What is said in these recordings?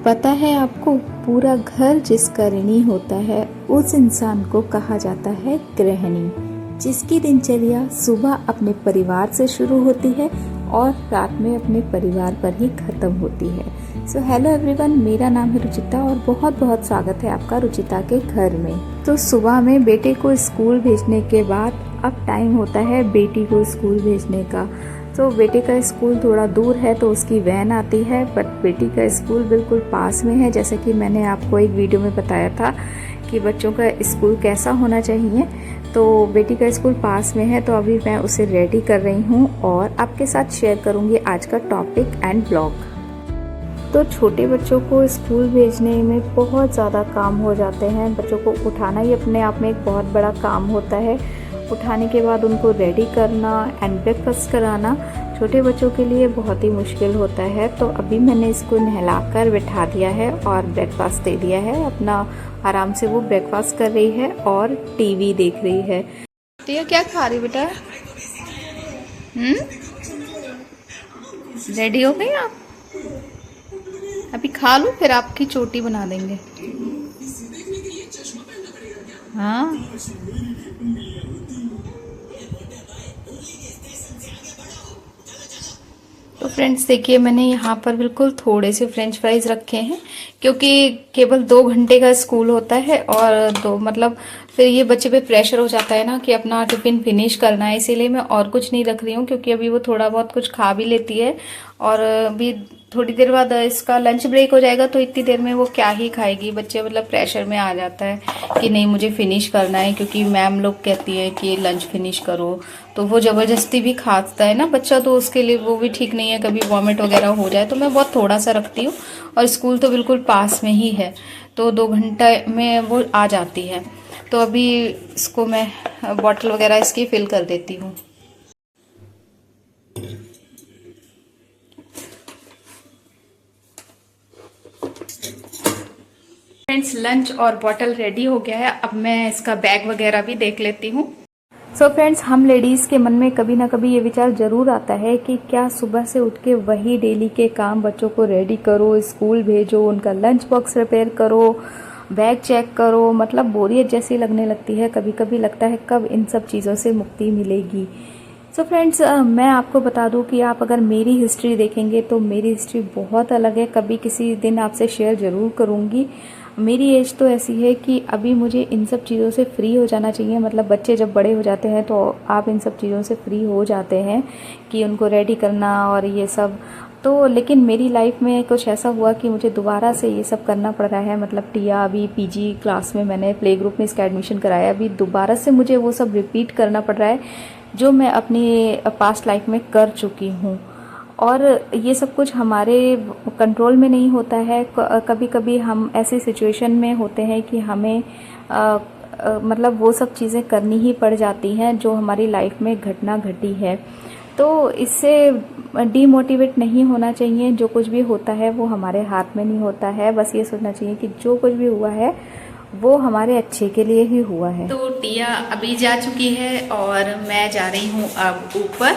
पता है आपको, पूरा घर जिसका ऋणी होता है उस इंसान को कहा जाता है गृहिणी, जिसकी दिनचर्या सुबह अपने परिवार से शुरू होती है और रात में अपने परिवार पर ही खत्म होती है। सो हेलो एवरीवन, मेरा नाम है रुचिता और बहुत बहुत स्वागत है आपका रुचिता के घर में। तो सुबह में बेटे को स्कूल भेजने के बाद अब टाइम होता है बेटी को स्कूल भेजने का। तो बेटे का स्कूल थोड़ा दूर है तो उसकी वैन आती है, बट बेटी का स्कूल बिल्कुल पास में है। जैसे कि मैंने आपको एक वीडियो में बताया था कि बच्चों का स्कूल कैसा होना चाहिए, तो बेटी का स्कूल पास में है। तो अभी मैं उसे रेडी कर रही हूँ और आपके साथ शेयर करूँगी आज का टॉपिक एंड ब्लॉग। तो छोटे बच्चों को स्कूल भेजने में बहुत ज़्यादा काम हो जाते हैं। बच्चों को उठाना ही अपने आप में एक बहुत बड़ा काम होता है। उठाने के बाद उनको रेडी करना एंड ब्रेकफास्ट कराना छोटे बच्चों के लिए बहुत ही मुश्किल होता है। तो अभी मैंने इसको नहलाकर बैठा दिया है और ब्रेकफास्ट दे दिया है। अपना आराम से वो ब्रेकफास्ट कर रही है और टीवी देख रही है। तो क्या खा रही बेटा? रेडी हो गई आप? अभी खा लो फिर आपकी चोटी बना देंगे। हाँ, तो फ्रेंड्स देखिए, मैंने यहाँ पर बिल्कुल थोड़े से फ्रेंच फ्राइज रखे हैं क्योंकि केवल 2 घंटे का स्कूल होता है और फिर ये बच्चे पे प्रेशर हो जाता है ना कि अपना टिफिन फिनिश करना है। इसीलिए मैं और कुछ नहीं रख रही हूँ क्योंकि अभी वो थोड़ा बहुत कुछ खा भी लेती है और अभी थोड़ी देर बाद इसका लंच ब्रेक हो जाएगा तो इतनी देर में वो क्या ही खाएगी। बच्चे प्रेशर में आ जाता है कि नहीं मुझे फिनिश करना है क्योंकि मैम लोग कहती है कि लंच फिनिश करो, तो वो ज़बरदस्ती भी खाता है ना बच्चा, तो उसके लिए वो भी ठीक नहीं है, कभी वॉमिट वगैरह हो जाए। तो मैं बहुत थोड़ा सा रखती हूँ और स्कूल तो बिल्कुल पास में ही है, तो 2 घंटे में वो आ जाती है। तो अभी इसको मैं बॉटल वगैरह इसकी फिल कर देती हूँ। फ्रेंड्स, लंच और बॉटल रेडी हो गया है। अब मैं इसका बैग वगैरह भी देख लेती हूँ। सो फ्रेंड्स, हम लेडीज़ के मन में कभी ना कभी ये विचार ज़रूर आता है कि क्या सुबह से उठ के वही डेली के काम, बच्चों को रेडी करो, स्कूल भेजो, उनका लंच बॉक्स प्रिपेयर करो, बैग चेक करो, बोरियत जैसी लगने लगती है। कभी कभी लगता है कब इन सब चीज़ों से मुक्ति मिलेगी। सो फ्रेंड्स, मैं आपको बता दूं कि आप अगर मेरी हिस्ट्री देखेंगे तो मेरी हिस्ट्री बहुत अलग है। कभी किसी दिन आपसे शेयर ज़रूर करूंगी। मेरी एज तो ऐसी है कि अभी मुझे इन सब चीज़ों से फ्री हो जाना चाहिए। बच्चे जब बड़े हो जाते हैं तो आप इन सब चीज़ों से फ्री हो जाते हैं कि उनको रेडी करना और ये सब। तो लेकिन मेरी लाइफ में कुछ ऐसा हुआ कि मुझे दोबारा से ये सब करना पड़ रहा है। टिया अभी पीजी क्लास में मैंने प्ले ग्रुप में इसका एडमिशन कराया, अभी दोबारा से मुझे वो सब रिपीट करना पड़ रहा है जो मैं अपनी पास्ट लाइफ में कर चुकी हूँ। और ये सब कुछ हमारे कंट्रोल में नहीं होता है। कभी कभी हम ऐसी सिचुएशन में होते हैं कि हमें वो सब चीज़ें करनी ही पड़ जाती हैं जो हमारी लाइफ में घटना घटी है। तो इससे डीमोटिवेट नहीं होना चाहिए। जो कुछ भी होता है वो हमारे हाथ में नहीं होता है। बस ये सोचना चाहिए कि जो कुछ भी हुआ है वो हमारे अच्छे के लिए ही हुआ है। तो टिया अभी जा चुकी है और मैं जा रही हूँ अब ऊपर।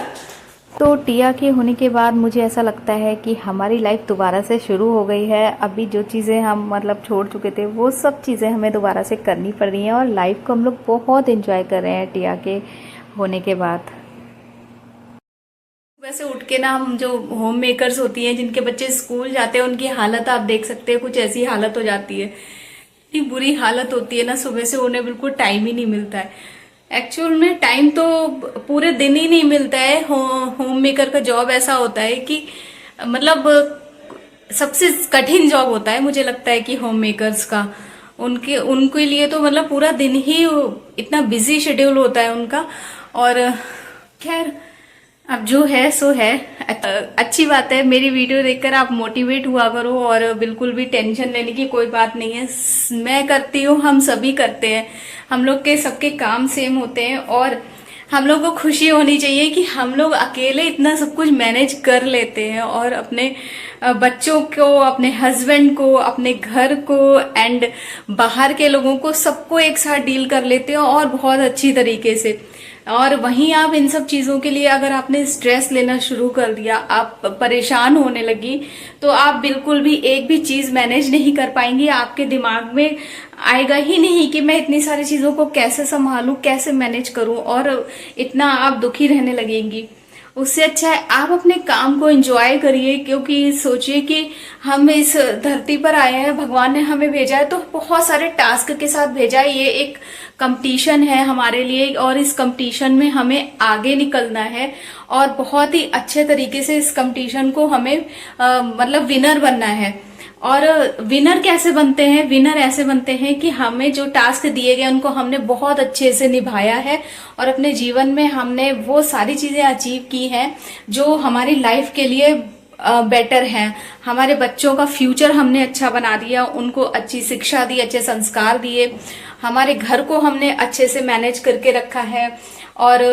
तो टिया के होने के बाद मुझे ऐसा लगता है कि हमारी लाइफ दोबारा से शुरू हो गई है। अभी जो चीज़ें हम छोड़ चुके थे वो सब चीज़ें हमें दोबारा से करनी पड़ रही हैं और लाइफ को हम लोग बहुत एंजॉय कर रहे हैं टिया के होने के बाद। वैसे उठ के ना, हम जो होम मेकर्स होती हैं जिनके बच्चे स्कूल जाते हैं उनकी हालत आप देख सकते हैं, कुछ ऐसी हालत हो जाती है। इतनी बुरी हालत होती है ना, सुबह से उन्हें बिल्कुल टाइम ही नहीं मिलता है। एक्चुअल में टाइम तो पूरे दिन ही नहीं मिलता है। होम मेकर का जॉब ऐसा होता है कि सबसे कठिन जॉब होता है मुझे लगता है कि होम मेकर्स का। उनके लिए तो पूरा दिन ही इतना बिजी शेड्यूल होता है उनका। और खैर, अब जो है सो है। अच्छी बात है, मेरी वीडियो देखकर आप मोटिवेट हुआ करो और बिल्कुल भी टेंशन लेने की कोई बात नहीं है। मैं करती हूँ, हम सभी करते हैं, हम लोग के सबके काम सेम होते हैं और हम लोग को खुशी होनी चाहिए कि हम लोग अकेले इतना सब कुछ मैनेज कर लेते हैं और अपने बच्चों को, अपने हस्बैंड को, अपने घर को एंड बाहर के लोगों को सबको एक साथ डील कर लेते हैं और बहुत अच्छी तरीके से। और वहीं आप इन सब चीजों के लिए अगर आपने स्ट्रेस लेना शुरू कर दिया, आप परेशान होने लगी, तो आप बिल्कुल भी एक भी चीज मैनेज नहीं कर पाएंगी। आपके दिमाग में आएगा ही नहीं कि मैं इतनी सारी चीजों को कैसे संभालूं, कैसे मैनेज करूं, और इतना आप दुखी रहने लगेंगी। उससे अच्छा है आप अपने काम को एंजॉय करिए, क्योंकि सोचिए कि हम इस धरती पर आए हैं, भगवान ने हमें भेजा है तो बहुत सारे टास्क के साथ भेजा है। ये एक कंपटीशन है हमारे लिए, और इस कंपटीशन में हमें आगे निकलना है और बहुत ही अच्छे तरीके से इस कंपटीशन को हमें मतलब विनर बनना है। और विनर कैसे बनते हैं? विनर ऐसे बनते हैं कि हमें जो टास्क दिए गए उनको हमने बहुत अच्छे से निभाया है और अपने जीवन में हमने वो सारी चीजें अचीव की हैं जो हमारी लाइफ के लिए बेटर हैं। हमारे बच्चों का फ्यूचर हमने अच्छा बना दिया, उनको अच्छी शिक्षा दी, अच्छे संस्कार दिए, हमारे घर को हमने अच्छे से मैनेज करके रखा है। और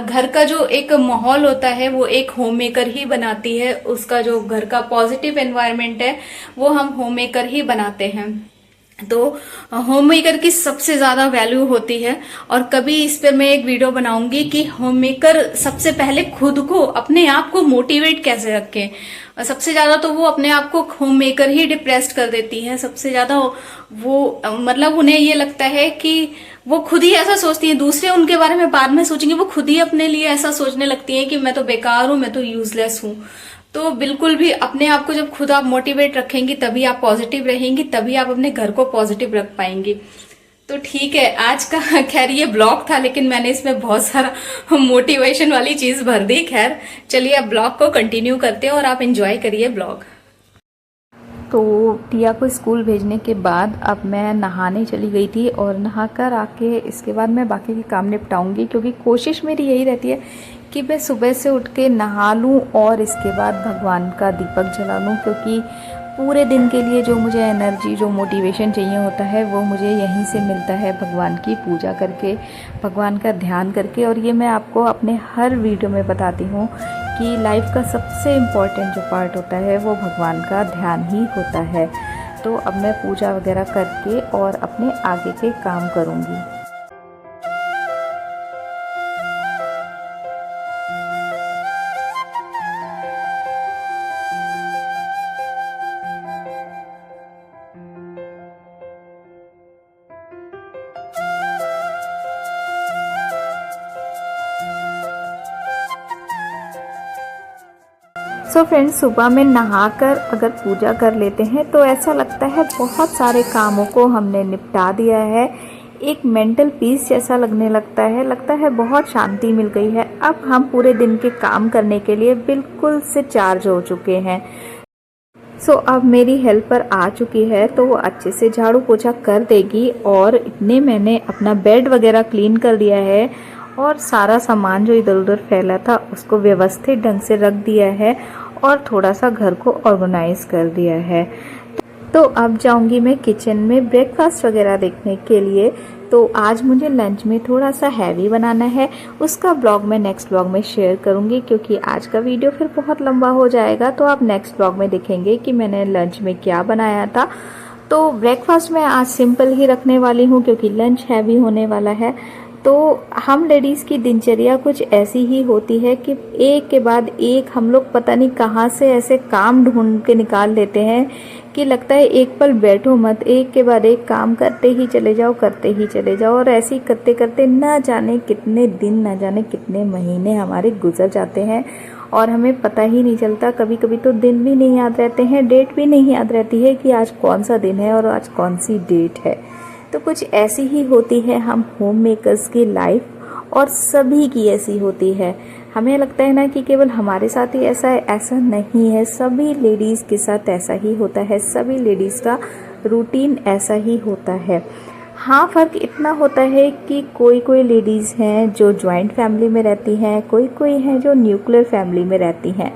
घर का जो एक माहौल होता है वो एक होम मेकर ही बनाती है, उसका जो घर का पॉजिटिव एनवायरनमेंट है वो हम होम मेकर ही बनाते हैं। तो होम मेकर की सबसे ज्यादा वैल्यू होती है, और कभी इस पे मैं एक वीडियो बनाऊंगी कि होम मेकर सबसे पहले खुद को, अपने आप को मोटिवेट कैसे रखें। सबसे ज्यादा तो वो अपने आप को होम मेकर ही डिप्रेस्ड कर देती है। सबसे ज्यादा वो मतलब उन्हें ये लगता है कि वो खुद ही ऐसा सोचती है, दूसरे उनके बारे में बाद में सोचेंगे, वो खुद ही अपने लिए ऐसा सोचने लगती है कि मैं तो बेकार हूं, मैं तो यूजलेस हूं। तो बिल्कुल भी अपने आप को जब खुद आप मोटिवेट रखेंगी तभी आप पॉजिटिव रहेंगी, तभी आप अपने घर को पॉजिटिव रख पाएंगी। तो ठीक है, आज का खैर ये ब्लॉग था, लेकिन मैंने इसमें बहुत सारा मोटिवेशन वाली चीज भर दी। खैर चलिए अब ब्लॉग को कंटिन्यू करते हैं और आप एंजॉय करिए ब्लॉग। तो टिया को स्कूल भेजने के बाद अब मैं नहाने चली गई थी, और नहाकर आके इसके बाद मैं बाकी के काम निपटाऊंगी, क्योंकि कोशिश मेरी यही रहती है कि मैं सुबह से उठ के नहा लूँ और इसके बाद भगवान का दीपक जला लूँ, क्योंकि पूरे दिन के लिए जो मुझे एनर्जी, जो मोटिवेशन चाहिए होता है वो मुझे यहीं से मिलता है, भगवान की पूजा करके, भगवान का ध्यान करके। और ये मैं आपको अपने हर वीडियो में बताती हूँ कि लाइफ का सबसे इम्पॉर्टेंट जो पार्ट होता है वो भगवान का ध्यान ही होता है। तो अब मैं पूजा वगैरह करके और अपने आगे के काम करूँगी। सो फ्रेंड्स, सुबह में नहाकर अगर पूजा कर लेते हैं तो ऐसा लगता है बहुत सारे कामों को हमने निपटा दिया है। एक मेंटल पीस जैसा लगने लगता है बहुत शांति मिल गई है। अब हम पूरे दिन के काम करने के लिए बिल्कुल से चार्ज हो चुके हैं। सो अब मेरी हेल्पर आ चुकी है तो वो अच्छे से झाड़ू पोछा कर देगी, और इतने मैंने अपना बेड वगैरह क्लीन कर दिया है और सारा सामान जो इधर उधर फैला था उसको व्यवस्थित ढंग से रख दिया है और थोड़ा सा घर को ऑर्गेनाइज कर दिया है। तो अब जाऊंगी मैं किचन में ब्रेकफास्ट वगैरह देखने के लिए। तो आज मुझे लंच में थोड़ा सा हैवी बनाना है, उसका ब्लॉग मैं नेक्स्ट ब्लॉग में शेयर करूंगी, क्योंकि आज का वीडियो फिर बहुत लंबा हो जाएगा। तो आप नेक्स्ट ब्लॉग में देखेंगे कि मैंने लंच में क्या बनाया था। तो ब्रेकफास्ट मैं आज सिंपल ही रखने वाली हूँ, क्योंकि लंच हैवी होने वाला है। तो हम लेडीज़ की दिनचर्या कुछ ऐसी ही होती है कि एक के बाद एक हम लोग पता नहीं कहाँ से ऐसे काम ढूंढ के निकाल लेते हैं कि लगता है एक पल बैठो मत, एक के बाद एक काम करते ही चले जाओ, करते ही चले जाओ। और ऐसे ही करते करते ना जाने कितने दिन, ना जाने कितने महीने हमारे गुजर जाते हैं और हमें पता ही नहीं चलता। कभी कभी तो दिन भी नहीं याद रहते हैं, डेट भी नहीं याद रहती है कि आज कौन सा दिन है और आज कौन सी डेट है। तो कुछ ऐसी ही होती है हम होम मेकर्स की लाइफ, और सभी की ऐसी होती है। हमें लगता है ना कि केवल हमारे साथ ही ऐसा है, ऐसा नहीं है। सभी लेडीज़ के साथ ऐसा ही होता है, सभी लेडीज़ का रूटीन ऐसा ही होता है। हाँ, फ़र्क इतना होता है कि कोई कोई लेडीज़ हैं जो जॉइंट फैमिली में रहती हैं, कोई कोई हैं जो न्यूक्लियर फैमिली में रहती हैं।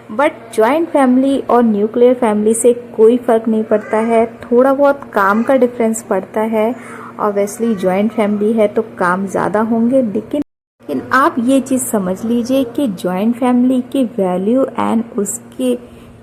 बट जॉइंट फैमिली और न्यूक्लियर फैमिली से कोई फ़र्क नहीं पड़ता है, थोड़ा बहुत काम का डिफरेंस पड़ता है। ऑब्वियसली जॉइंट फैमिली है तो काम ज़्यादा होंगे, लेकिन आप ये चीज़ समझ लीजिए कि जॉइंट फैमिली की वैल्यू एंड उसके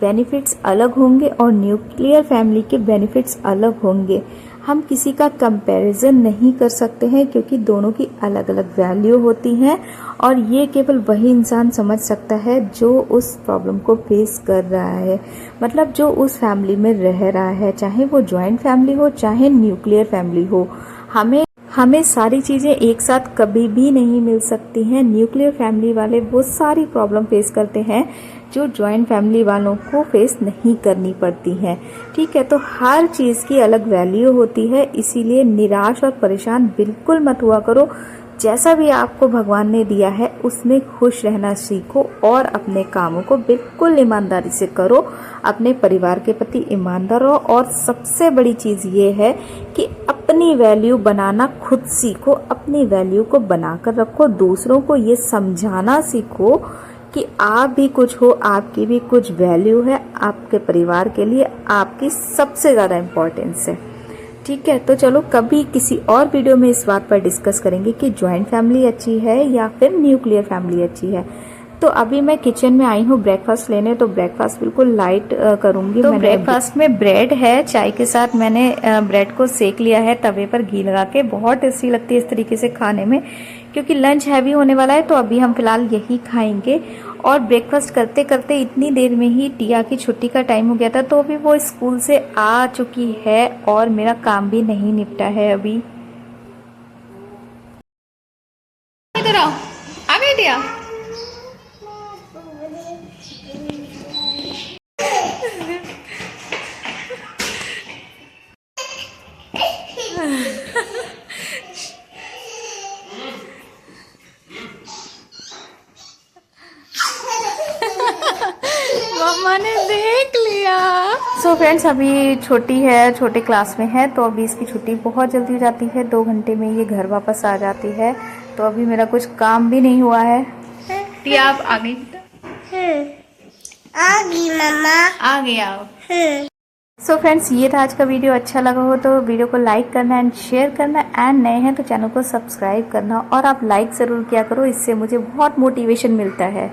बेनिफिट्स अलग होंगे और न्यूक्लियर फैमिली के बेनिफिट्स अलग होंगे। हम किसी का कंपैरिजन नहीं कर सकते हैं क्योंकि दोनों की अलग अलग वैल्यू होती हैं और ये केवल वही इंसान समझ सकता है जो उस प्रॉब्लम को फेस कर रहा है, मतलब जो उस फैमिली में रह रहा है, चाहे वो जॉइंट फैमिली हो चाहे न्यूक्लियर फैमिली हो। हमें सारी चीज़ें एक साथ कभी भी नहीं मिल सकती हैं। न्यूक्लियर फैमिली वाले वो सारी प्रॉब्लम फेस करते हैं जो जॉइंट फैमिली वालों को फेस नहीं करनी पड़ती हैं। ठीक है, तो हर चीज़ की अलग वैल्यू होती है, इसीलिए निराश और परेशान बिल्कुल मत हुआ करो। जैसा भी आपको भगवान ने दिया है उसमें खुश रहना सीखो और अपने कामों को बिल्कुल ईमानदारी से करो। अपने परिवार के प्रति ईमानदार रहो और सबसे बड़ी चीज़ ये है कि अपनी वैल्यू बनाना खुद सीखो, अपनी वैल्यू को बनाकर रखो, दूसरों को ये समझाना सीखो कि आप भी कुछ हो, आपकी भी कुछ वैल्यू है, आपके परिवार के लिए आपकी सबसे ज़्यादा इम्पोर्टेंस है। ठीक है, तो चलो कभी किसी और वीडियो में इस बात पर डिस्कस करेंगे कि जॉइंट फैमिली अच्छी है या फिर न्यूक्लियर फैमिली अच्छी है। तो अभी मैं किचन में आई हूँ ब्रेकफास्ट लेने, तो ब्रेकफास्ट बिल्कुल लाइट करूंगी। तो ब्रेकफास्ट में ब्रेड है, चाय के साथ मैंने ब्रेड को सेक लिया है तवे पर घी लगा के। बहुत टेस्टी लगती है इस तरीके से खाने में, क्योंकि लंच हैवी होने वाला है तो अभी हम फिलहाल यही खाएंगे। और ब्रेकफास्ट करते करते इतनी देर में ही टिया की छुट्टी का टाइम हो गया था, तो अभी वो स्कूल से आ चुकी है और मेरा काम भी नहीं निपटा है अभी। इधर आओ, आ गई टिया। मम्मा ने देख लिया। सो फ्रेंड्स, अभी छोटी है, छोटे क्लास में है, तो अभी इसकी छुट्टी बहुत जल्दी हो जाती है, 2 घंटे में ये घर वापस आ जाती है। तो अभी मेरा कुछ काम भी नहीं हुआ है। टिया आप आ गई? आ गई मम्मा, आ गई आप। सो फ्रेंड्स, ये था आज का वीडियो। अच्छा लगा हो तो वीडियो को लाइक करना एंड शेयर करना, एंड नए हैं तो चैनल को सब्सक्राइब करना, और आप लाइक ज़रूर किया करो, इससे मुझे बहुत मोटिवेशन मिलता है।